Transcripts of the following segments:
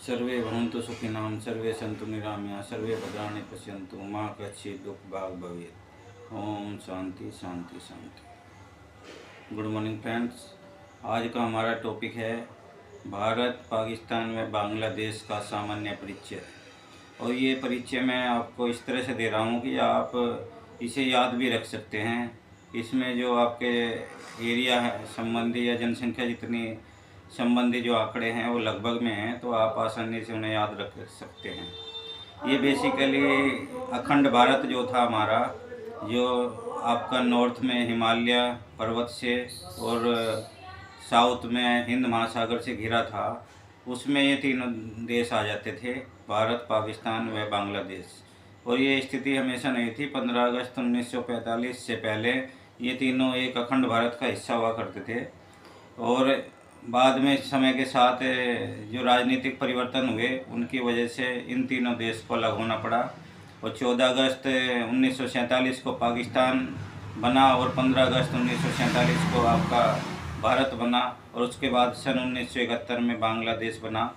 सर्वे भवन्तु सुखिनः सर्वे सन्तु निरामया सर्वे भद्राणि पश्यन्तु मा कश्चित् दुःखभाग् भवेत्। ओम शांति शांति शांति। गुड मॉर्निंग फ्रेंड्स, आज का हमारा टॉपिक है भारत पाकिस्तान में बांग्लादेश का सामान्य परिचय। और ये परिचय मैं आपको इस तरह से दे रहा हूँ कि आप इसे याद भी रख सकते हैं। इसमें जो आपके एरिया है संबंधी या जनसंख्या जितनी संबंधी जो आंकड़े हैं वो लगभग में हैं, तो आप आसानी से उन्हें याद रख सकते हैं। ये बेसिकली अखंड भारत जो था हमारा, जो आपका नॉर्थ में हिमालय पर्वत से और साउथ में हिंद महासागर से घिरा था, उसमें ये तीनों देश आ जाते थे, भारत, पाकिस्तान व बांग्लादेश। और ये स्थिति हमेशा नहीं थी। 15 अगस्त 1945 से पहले ये तीनों एक अखंड भारत का हिस्सा हुआ करते थे। और बाद में समय के साथ जो राजनीतिक परिवर्तन हुए उनकी वजह से इन तीनों देश को अलग होना पड़ा। और 14 अगस्त 1947 को पाकिस्तान बना और 15 अगस्त 1947 को आपका भारत बना। और उसके बाद सन 1971 में बांग्लादेश बना।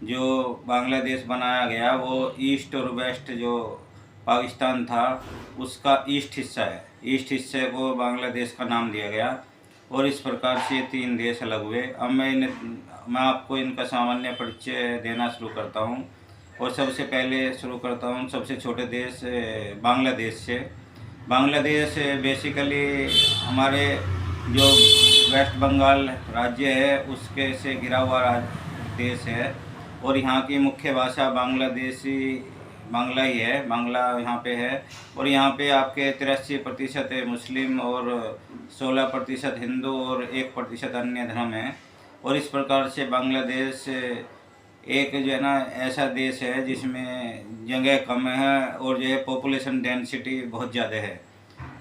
जो बांग्लादेश बनाया गया वो ईस्ट और वेस्ट जो पाकिस्तान था उसका ईस्ट हिस्सा है। ईस्ट हिस्से को बांग्लादेश का नाम दिया गया और इस प्रकार से ये तीन देश अलग हुए। अब मैं आपको इनका सामान्य परिचय देना शुरू करता हूँ। और सबसे पहले शुरू करता हूँ सबसे छोटे देश बांग्लादेश से। बांग्लादेश बेसिकली हमारे जो वेस्ट बंगाल राज्य है उसके से घिरा हुआ देश है। और यहाँ की मुख्य भाषा बांग्ला ही है, बांग्ला यहाँ पे है। और यहाँ पे आपके 83% मुस्लिम और 16% हिंदू और 1% अन्य धर्म है। और इस प्रकार से बांग्लादेश एक जो है ना ऐसा देश है जिसमें जगह कम है और जो है पॉपुलेशन डेंसिटी बहुत ज़्यादा है।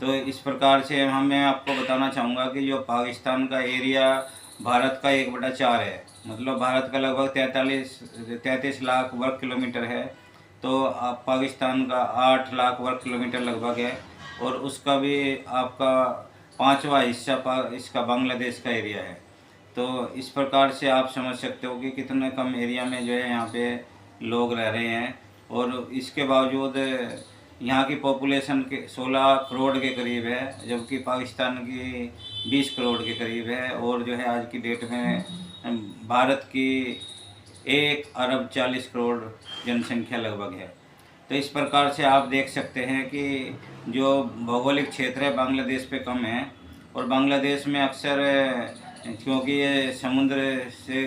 तो इस प्रकार से मैं आपको बताना चाहूँगा कि जो पाकिस्तान का एरिया भारत का 1/4 है, मतलब भारत का लगभग 33 लाख वर्ग किलोमीटर है। तो पाकिस्तान का 8 लाख वर्ग किलोमीटर लगभग है। और उसका भी आपका 5वां हिस्सा इसका बांग्लादेश का एरिया है। तो इस प्रकार से आप समझ सकते हो कि कितने कम एरिया में जो है यहाँ पे लोग रह रहे हैं। और इसके बावजूद यहाँ की पॉपुलेशन के 16 करोड़ के करीब है, जबकि पाकिस्तान की 20 करोड़ के करीब है। और जो है आज की डेट में भारत की 1 अरब 40 करोड़ जनसंख्या लगभग है। तो इस प्रकार से आप देख सकते हैं कि जो भौगोलिक क्षेत्र है बांग्लादेश पे कम है। और बांग्लादेश में अक्सर क्योंकि ये समुद्र से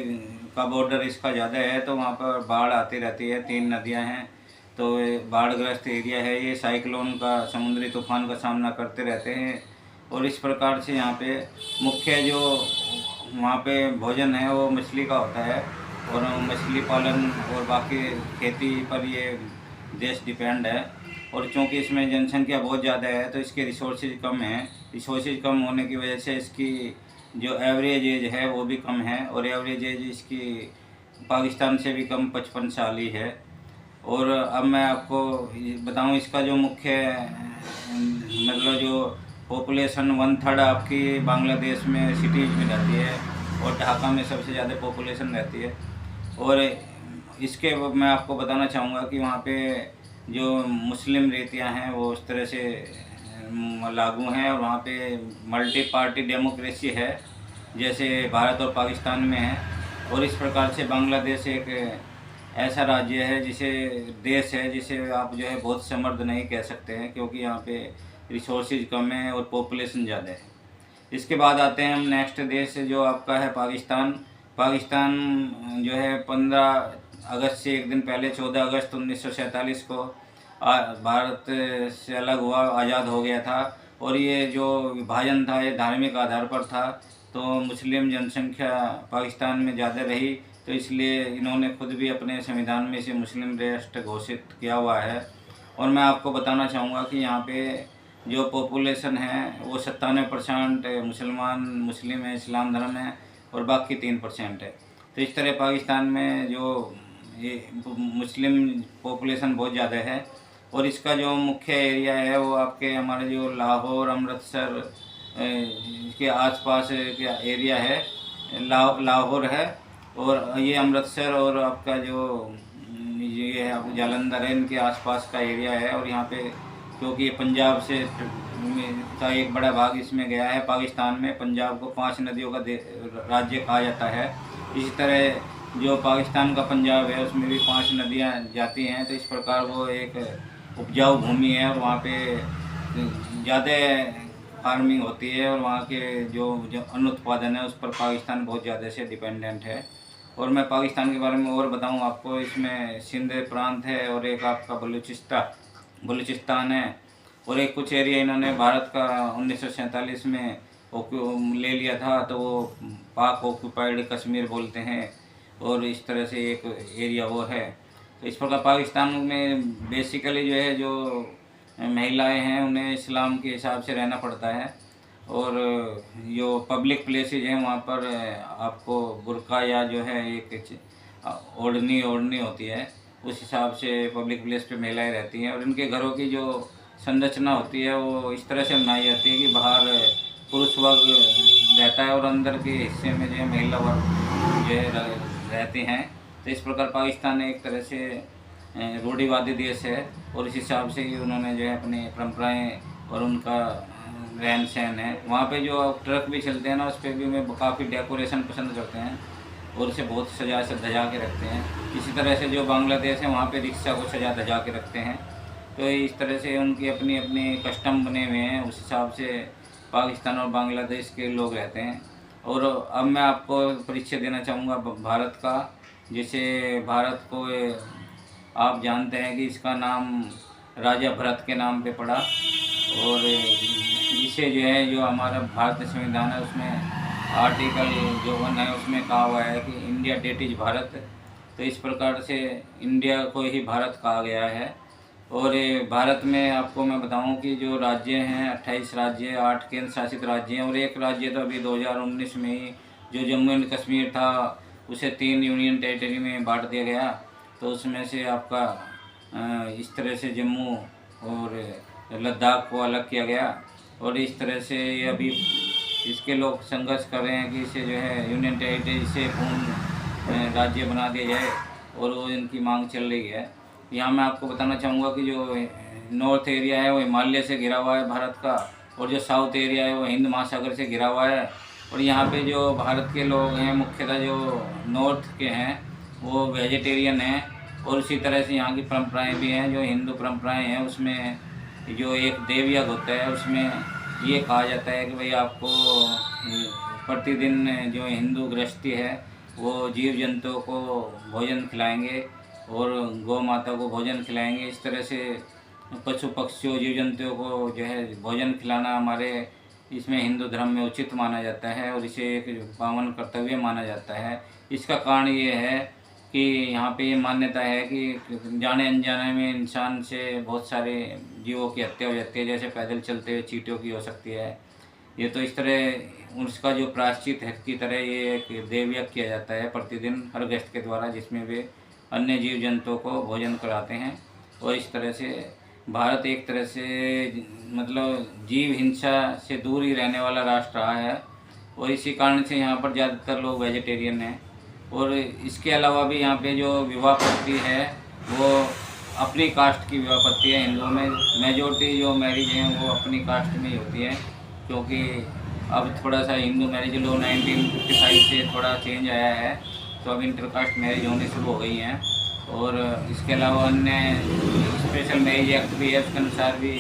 का बॉर्डर इसका ज़्यादा है तो वहाँ पर बाढ़ आती रहती है। 3 नदियाँ हैं, तो बाढ़ग्रस्त एरिया है। ये साइक्लोन का, समुद्री तूफान का सामना करते रहते हैं। और इस प्रकार से यहाँ पे मुख्य जो वहाँ पे भोजन है वो मछली का होता है। और मछली पालन और बाकी खेती पर ये देश डिपेंड है। और चूँकि इसमें जनसंख्या बहुत ज़्यादा है तो इसके रिसोर्सेज कम हैं। रिसोर्सेज कम होने की वजह से इसकी जो एवरेज एज है वो भी कम है। और एवरेज एज इसकी पाकिस्तान से भी कम 55 साल ही है। और अब मैं आपको बताऊं इसका जो मुख्य मतलब जो पॉपुलेशन 1/3 आपकी बांग्लादेश में सिटीज़ में रहती है और ढाका में सबसे ज़्यादा पॉपुलेशन रहती है। और इसके मैं आपको बताना चाहूँगा कि वहाँ पे जो मुस्लिम रीतियाँ हैं वो उस तरह से लागू हैं। और वहाँ पे मल्टी पार्टी डेमोक्रेसी है जैसे भारत और पाकिस्तान में है। और इस प्रकार से बांग्लादेश एक ऐसा राज्य है देश है जिसे आप जो है बहुत समृद्ध नहीं कह सकते हैं, क्योंकि यहाँ पे रिसोर्सेज कम है और पॉपुलेशन ज़्यादा है। इसके बाद आते हैं हम नेक्स्ट देश जो आपका है पाकिस्तान। पाकिस्तान जो है 15 अगस्त से एक दिन पहले 14 अगस्त 1947 को भारत से अलग हुआ, आज़ाद हो गया था। और ये जो विभाजन था ये धार्मिक आधार पर था। तो मुस्लिम जनसंख्या पाकिस्तान में ज़्यादा रही, तो इसलिए इन्होंने खुद भी अपने संविधान में इसे मुस्लिम राष्ट्र घोषित किया हुआ है। और मैं आपको बताना चाहूँगा कि यहाँ पे जो पॉपुलेशन है वो 97% मुस्लिम है, इस्लाम धर्म है, और बाकी 3% है। तो इस तरह पाकिस्तान में जो ये मुस्लिम पॉपुलेशन बहुत ज़्यादा है। और इसका जो मुख्य एरिया है वो आपके हमारे जो लाहौर, अमृतसर के आसपास का एरिया है, लाहौर है। और ये अमृतसर और आपका जो ये है आप जालंधर है, इनके आसपास का एरिया है। और यहाँ पे क्योंकि ये पंजाब से का एक बड़ा भाग इसमें गया है, पाकिस्तान में पंजाब को 5 नदियों का राज्य कहा जाता है। इसी तरह जो पाकिस्तान का पंजाब है उसमें भी 5 नदियाँ जाती हैं। तो इस प्रकार वो एक उपजाऊ भूमि है और वहाँ पे ज़्यादा फार्मिंग होती है और वहाँ के जो अन्न उत्पादन है उस पर पाकिस्तान बहुत ज़्यादा से डिपेंडेंट है। और मैं पाकिस्तान के बारे में और बताऊं आपको, इसमें सिंध प्रांत है और एक आपका बलूचिस्तान है और एक कुछ एरिया इन्होंने भारत का 1947 में ले लिया था, तो वो पाक ऑक्यूपाइड कश्मीर बोलते हैं। और इस तरह से एक एरिया वो है। तो इस प्रकार पाकिस्तान में बेसिकली जो है जो महिलाएं हैं उन्हें इस्लाम के हिसाब से रहना पड़ता है। और जो पब्लिक प्लेसेज हैं वहाँ पर आपको बुर्का या जो है एक ओढ़नी होती है, उस हिसाब से पब्लिक प्लेस पे महिलाएं रहती हैं। और इनके घरों की जो संरचना होती है वो इस तरह से बनाई जाती है कि बाहर पुरुष वर्ग रहता है और अंदर के हिस्से में जो है महिला वर्ग जो है रहते हैं। तो इस प्रकार पाकिस्तान एक तरह से रूढ़िवादी देश है और इस हिसाब से ही उन्होंने जो है अपनी परंपराएं और उनका रहन सहन है। वहाँ पे जो ट्रक भी चलते हैं ना, उस पर भी हमें काफ़ी डेकोरेशन पसंद करते हैं और उसे बहुत सजा से धजा के रखते हैं। इसी तरह से जो बांग्लादेश है वहाँ पे रिक्शा को सजा धजा के रखते हैं। तो इस तरह से उनकी अपनी अपनी कस्टम बने हुए हैं, उस हिसाब से पाकिस्तान और बांग्लादेश के लोग रहते हैं। और अब मैं आपको परिचय देना चाहूँगा भारत का। जैसे भारत को आप जानते हैं कि इसका नाम राजा भरत के नाम पे पड़ा और इसे जो है जो हमारा भारतीय संविधान है उसमें आर्टिकल जो 1 है उसमें कहा हुआ है कि इंडिया डेट इज भारत। तो इस प्रकार से इंडिया को ही भारत कहा गया है। और भारत में आपको मैं बताऊं कि जो राज्य हैं 28 राज्य, 8 केंद्र शासित राज्य हैं और एक राज्य तो अभी 2019 में ही जो जम्मू एंड कश्मीर था उसे 3 यूनियन टेरिटरी में बांट दिया गया। तो उसमें से आपका इस तरह से जम्मू और लद्दाख को अलग किया गया। और इस तरह से ये अभी इसके लोग संघर्ष कर रहे हैं कि इसे जो है यूनियन टेरिटरी से पूर्ण राज्य बना दिया जाए और वो इनकी मांग चल रही है। यहाँ मैं आपको बताना चाहूँगा कि जो नॉर्थ एरिया है वो हिमालय से घिरा हुआ है भारत का, और जो साउथ एरिया है वो हिंद महासागर से घिरा हुआ है। और यहाँ पे जो भारत के लोग हैं मुख्यतः जो नॉर्थ के हैं वो वेजिटेरियन हैं। और उसी तरह से यहाँ की परंपराएं भी हैं, जो हिंदू परंपराएं हैं उसमें जो एक देवयज्ञ होता है उसमें ये कहा जाता है कि भाई आपको प्रतिदिन जो हिंदू गृहस्थी है वो जीव जंतुओं को भोजन खिलाएंगे और गौ माता को भोजन खिलाएंगे। इस तरह से पशु पक्षियों जीव जंतुओं को जो है भोजन खिलाना हमारे इसमें हिंदू धर्म में उचित माना जाता है और इसे एक पावन कर्तव्य माना जाता है। इसका कारण ये है कि यहाँ पे ये मान्यता है कि जाने अनजाने में इंसान से बहुत सारे जीवों की हत्या हो जाती है, जैसे पैदल चलते हुए चींटियों की हो सकती है। ये तो इस तरह उसका जो प्रायश्चित है की तरह ये एक देवयज्ञ किया जाता है प्रतिदिन हर गृहस्थ के द्वारा, जिसमें वे अन्य जीव जंतुओं को भोजन कराते हैं। और इस तरह से भारत एक तरह से मतलब जीव हिंसा से दूर ही रहने वाला राष्ट्र रहा है और इसी कारण से यहाँ पर ज़्यादातर लोग वेजिटेरियन हैं। और इसके अलावा भी यहाँ पे जो विवाह पद्धति है वो अपनी कास्ट की विवाह पद्धति है। हिंदुओं में मेजोरिटी जो मैरिज हैं वो अपनी कास्ट में ही होती है, क्योंकि अब थोड़ा सा हिंदू मैरिज लो 1955 से थोड़ा चेंज आया है, तो अब इंटरकास्ट मैरिज होनी शुरू हो गई हैं। और इसके अलावा अन्य स्पेशल मैरिज एक्ट भी है, उसके अनुसार भी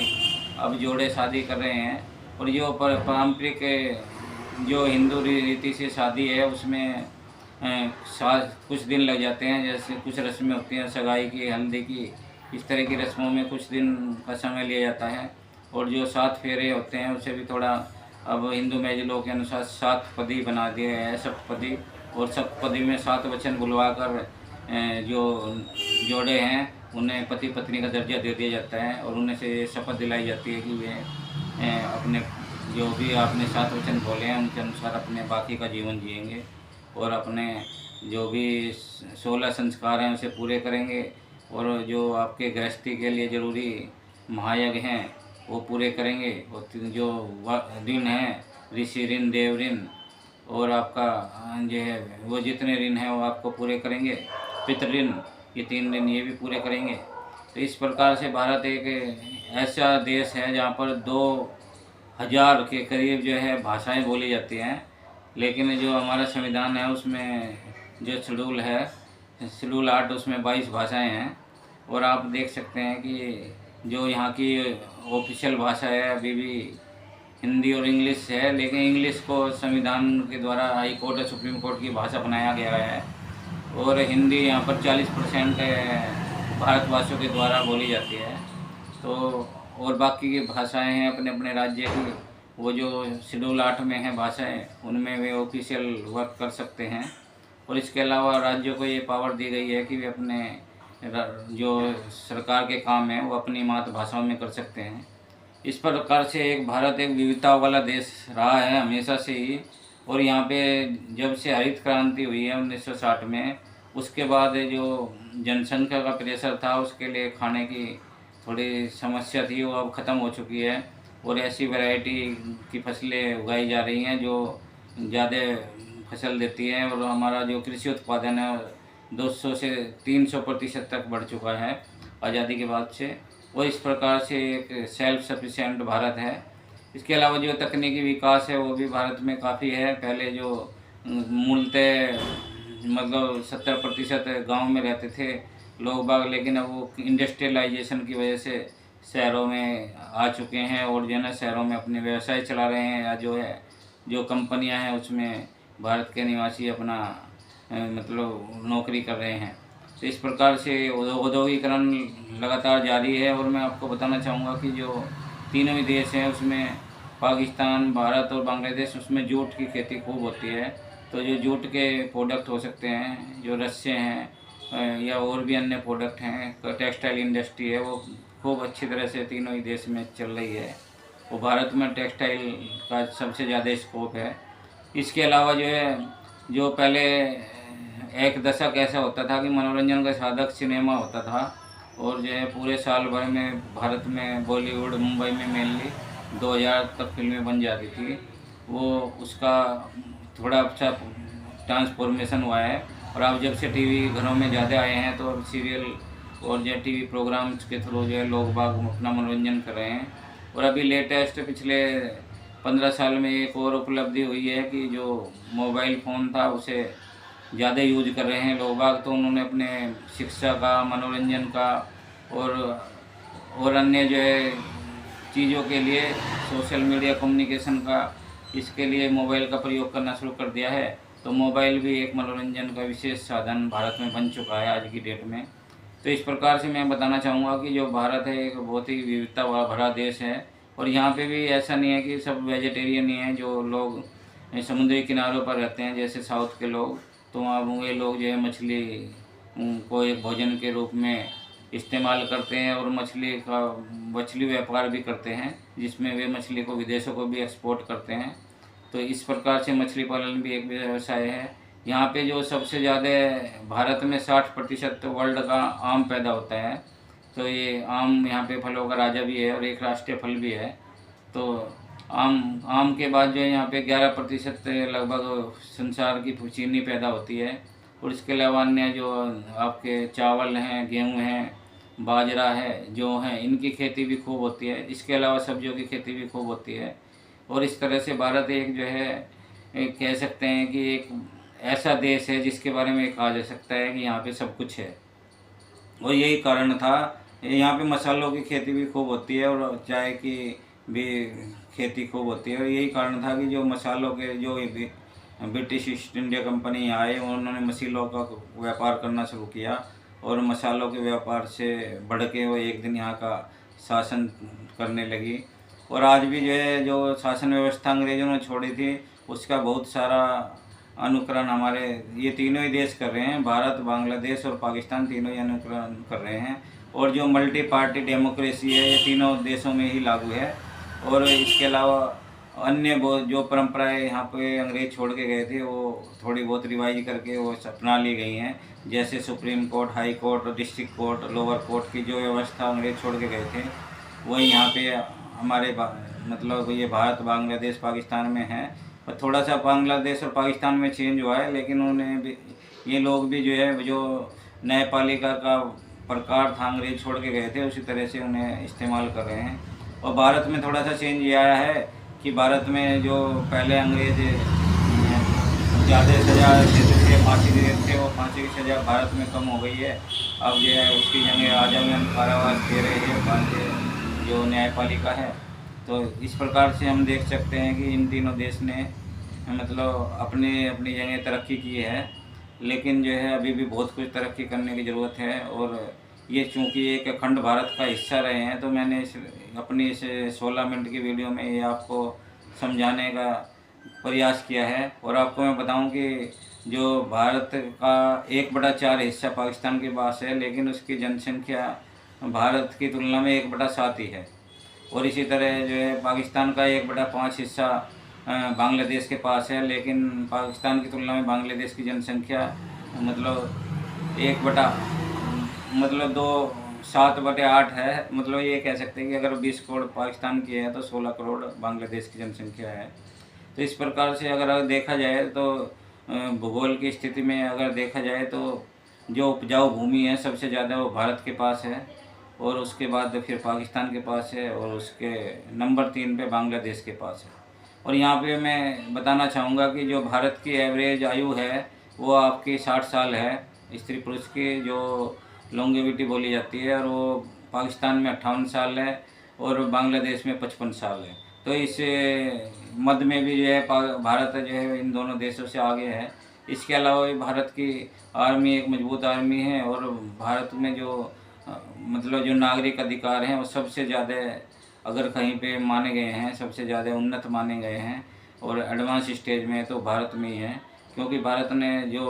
अब जोड़े शादी कर रहे हैं। और जो पारंपरिक जो हिंदू रीति से शादी है उसमें कुछ दिन लग जाते हैं, जैसे कुछ रस्में होती हैं सगाई की, हल्दी की, इस तरह की रस्मों में कुछ दिन का समय लिया जाता है। और जो 7 फेरे होते हैं उसे भी थोड़ा अब हिंदू मैजिलों के अनुसार 7 पदी बना दिया गया है, सप्तपदी। और सप्तपदी में 7 वचन बुलवाकर जो जोड़े हैं उन्हें पति पत्नी का दर्जा दे दिया जाता है और उन्हें से शपथ दिलाई जाती है कि वे अपने जो भी आपने 7 वचन बोले हैं उनके अनुसार अपने बाकी का जीवन जिएंगे और अपने जो भी 16 संस्कार हैं उसे पूरे करेंगे। और जो आपके गृहस्थी के लिए ज़रूरी महायज्ञ हैं वो पूरे करेंगे। और जो ऋण हैं ऋषि ऋण, देव ऋण और आपका जो है वो जितने ऋण हैं वो आपको पूरे करेंगे। पितृ ऋण, ये 3 ऋण ये भी पूरे करेंगे। तो इस प्रकार से भारत एक ऐसा देश है जहाँ पर 2000 के करीब जो है भाषाएं बोली जाती हैं। लेकिन जो हमारा संविधान है उसमें जो शेड्यूल 8 उसमें 22 भाषाएं हैं। और आप देख सकते हैं कि जो यहाँ की ऑफिशियल भाषा है अभी भी हिंदी और इंग्लिश है, लेकिन इंग्लिश को संविधान के द्वारा हाई कोर्ट और सुप्रीम कोर्ट की भाषा बनाया गया है। और हिंदी यहाँ पर 40% भारतवासियों के द्वारा बोली जाती है। तो और बाकी की भाषाएं हैं अपने अपने राज्य की, वो जो शेड्यूल 8 में है भाषाएं, उनमें वे ऑफिशियल वर्क कर सकते हैं। और इसके अलावा राज्यों को ये पावर दी गई है कि वे अपने जो सरकार के काम हैं वो अपनी मातृभाषाओं में कर सकते हैं। इस प्रकार से भारत एक विविधता वाला देश रहा है हमेशा से ही। और यहाँ पे जब से हरित क्रांति हुई है 1960 में, उसके बाद जो जनसंख्या का प्रेशर था उसके लिए खाने की थोड़ी समस्या थी, वो अब ख़त्म हो चुकी है। और ऐसी वैरायटी की फसलें उगाई जा रही हैं जो ज़्यादा फसल देती है। और हमारा जो कृषि उत्पादन है 200 से 300% तक बढ़ चुका है आज़ादी के बाद से। और इस प्रकार से एक सेल्फ सफिशिएंट भारत है। इसके अलावा जो तकनीकी विकास है वो भी भारत में काफ़ी है। पहले जो मूलतः मतलब 70% गाँव में रहते थे लोग बाग, लेकिन अब वो इंडस्ट्रियलाइजेशन की वजह से शहरों में आ चुके हैं और जो है ना शहरों में अपने व्यवसाय चला रहे हैं, या जो कंपनियां हैं उसमें भारत के निवासी अपना मतलब नौकरी कर रहे हैं। तो इस प्रकार से औद्योगिकरण लगातार जारी है। और मैं आपको बताना चाहूँगा कि जो तीनों ही देश हैं उसमें पाकिस्तान, भारत और बांग्लादेश, उसमें जूट की खेती खूब होती है। तो जो जूट के प्रोडक्ट हो सकते हैं, जो रस्से हैं या और भी अन्य प्रोडक्ट हैं, टेक्सटाइल इंडस्ट्री है वो खूब अच्छी तरह से तीनों ही देश में चल रही है। वो भारत में टेक्सटाइल का सबसे ज़्यादा स्कोप है। इसके अलावा जो पहले एक दशक ऐसा होता था कि मनोरंजन का साधक सिनेमा होता था, और जो है पूरे साल भर में भारत में बॉलीवुड, मुंबई में मेनली 2000 तक फिल्में बन जाती थी। वो उसका थोड़ा अच्छा ट्रांसफॉर्मेशन हुआ है। और अब जब से टीवी घरों में ज़्यादा आए हैं तो अब सीरियल और जो टीवी प्रोग्राम्स के थ्रू जो है लोग बाग अपना मनोरंजन कर रहे हैं। और अभी लेटेस्ट पिछले 15 साल में एक और उपलब्धि हुई है कि जो मोबाइल फ़ोन था उसे ज़्यादा यूज कर रहे हैं लोग बाग। तो उन्होंने अपने शिक्षा का, मनोरंजन का और अन्य जो है चीज़ों के लिए सोशल मीडिया कम्युनिकेशन का, इसके लिए मोबाइल का प्रयोग करना शुरू कर दिया है। तो मोबाइल भी एक मनोरंजन का विशेष साधन भारत में बन चुका है आज की डेट में। तो इस प्रकार से मैं बताना चाहूँगा कि जो भारत है एक बहुत ही विविधता भरा देश है। और यहाँ पे भी ऐसा नहीं है कि सब वेजिटेरियन ही हैं। जो लोग समुद्री किनारों पर रहते हैं जैसे साउथ के लोग, तो वहाँ वे लोग जो है मछली को एक भोजन के रूप में इस्तेमाल करते हैं और मछली व्यापार भी करते हैं, जिसमें वे मछली को विदेशों को भी एक्सपोर्ट करते हैं। तो इस प्रकार से मछली पालन भी एक व्यवसाय है। यहाँ पे जो सबसे ज़्यादा भारत में 60% वर्ल्ड का आम पैदा होता है। तो ये आम यहाँ पे फलों का राजा भी है और एक राष्ट्रीय फल भी है। तो आम के बाद जो है यहाँ पे 11% लगभग संसार की चीनी पैदा होती है। और इसके अलावा अन्य जो आपके चावल हैं, गेहूँ हैं, बाजरा है, जो है, इनकी खेती भी खूब होती है। इसके अलावा सब्जियों की खेती भी खूब होती है। और इस तरह से भारत एक जो है एक कह सकते हैं कि एक ऐसा देश है जिसके बारे में कहा जा सकता है कि यहाँ पे सब कुछ है। और यही कारण था, यहाँ पे मसालों की खेती भी खूब होती है और चाय की भी खेती खूब होती है। और यही कारण था कि जो मसालों के जो ब्रिटिश ईस्ट इंडिया कंपनी यहाँ आए, उन्होंने मसालों का व्यापार करना शुरू किया और मसालों के व्यापार से बढ़ के वो एक दिन यहाँ का शासन करने लगी। और आज भी जो है जो शासन व्यवस्था अंग्रेज़ों ने छोड़ी थी उसका बहुत सारा अनुकरण हमारे ये तीनों ही देश कर रहे हैं। भारत, बांग्लादेश और पाकिस्तान तीनों ही अनुकरण कर रहे हैं। और जो मल्टी पार्टी डेमोक्रेसी है ये तीनों देशों में ही लागू है। और इसके अलावा अन्य जो परंपराएं यहाँ पे अंग्रेज छोड़ के गए थे वो थोड़ी बहुत रिवाइज करके वो अपना ली गई हैं। जैसे supreme court, high court, district court, lower court की जो व्यवस्था अंग्रेज छोड़ के गए थे वही यहाँ पे हमारे मतलब ये भारत, बांग्लादेश, पाकिस्तान में है। और थोड़ा सा बांग्लादेश और पाकिस्तान में चेंज हुआ है, लेकिन उन्हें भी, ये लोग भी जो है जो न्यायपालिका का प्रकार था अंग्रेज छोड़ के गए थे, उसी तरह से उन्हें इस्तेमाल कर रहे हैं। और भारत में थोड़ा सा चेंज ये आया है कि भारत में जो पहले अंग्रेज ज़्यादा सज़ा देते थे, फांसी देते थे, वो फांसी की सज़ा भारत में कम हो गई है। अब जो है उसकी जगह आजीवन कारावास दे रहे हैं भारतीय जो न्यायपालिका है। तो इस प्रकार से हम देख सकते हैं कि इन तीनों देश ने मतलब अपनी अपनी जगह तरक्की की है, लेकिन जो है अभी भी बहुत कुछ तरक्की करने की ज़रूरत है। और ये चूँकि एक अखंड भारत का हिस्सा रहे हैं, तो मैंने अपनी इस 16 मिनट की वीडियो में ये आपको समझाने का प्रयास किया है। और आपको मैं बताऊं कि जो भारत का 1/4 हिस्सा पाकिस्तान के पास है, लेकिन उसकी जनसंख्या भारत की तुलना में 1/7 ही है। और इसी तरह जो है पाकिस्तान का 1/5 हिस्सा बांग्लादेश के पास है, लेकिन पाकिस्तान की तुलना में बांग्लादेश की जनसंख्या मतलब 7/8 है। मतलब ये कह सकते हैं कि अगर 20 करोड़ पाकिस्तान की है तो 16 करोड़ बांग्लादेश की जनसंख्या है। तो इस प्रकार से अगर देखा जाए तो भूगोल की स्थिति में अगर देखा जाए तो जो उपजाऊ भूमि है सबसे ज़्यादा वो भारत के पास है, और उसके बाद फिर पाकिस्तान के पास है, और उसके नंबर 3 पे बांग्लादेश के पास है। और यहाँ पे मैं बताना चाहूँगा कि जो भारत की एवरेज आयु है वो आपकी 60 साल है, स्त्री पुरुष की जो लॉन्गेविटी बोली जाती है, और वो पाकिस्तान में 58 साल है और बांग्लादेश में 55 साल है। तो इस मध्य में भी जो है भारत जो है इन दोनों देशों से आगे है। इसके अलावा भी भारत की आर्मी एक मजबूत आर्मी है, और भारत में जो मतलब जो नागरिक अधिकार हैं वो सबसे ज़्यादा अगर कहीं पे माने गए हैं, सबसे ज़्यादा उन्नत माने गए हैं और एडवांस स्टेज में तो भारत में ही है। क्योंकि भारत ने जो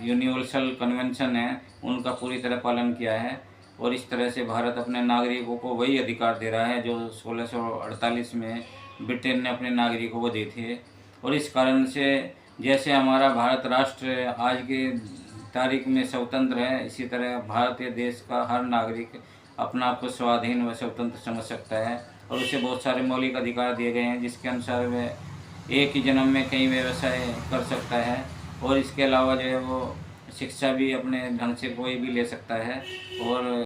यूनिवर्सल कन्वेंशन है उनका पूरी तरह पालन किया है, और इस तरह से भारत अपने नागरिकों को वही अधिकार दे रहा है जो 1648 में ब्रिटेन ने अपने नागरिकों को दी थी। और इस कारण से जैसे हमारा भारत राष्ट्र आज की तारीख में स्वतंत्र है, इसी तरह भारतीय देश का हर नागरिक अपना आप को स्वाधीन व स्वतंत्र समझ सकता है, और उसे बहुत सारे मौलिक अधिकार दिए गए हैं जिसके अनुसार वह एक ही जन्म में कई व्यवसाय कर सकता है। और इसके अलावा जो है वो शिक्षा भी अपने ढंग से कोई भी ले सकता है। और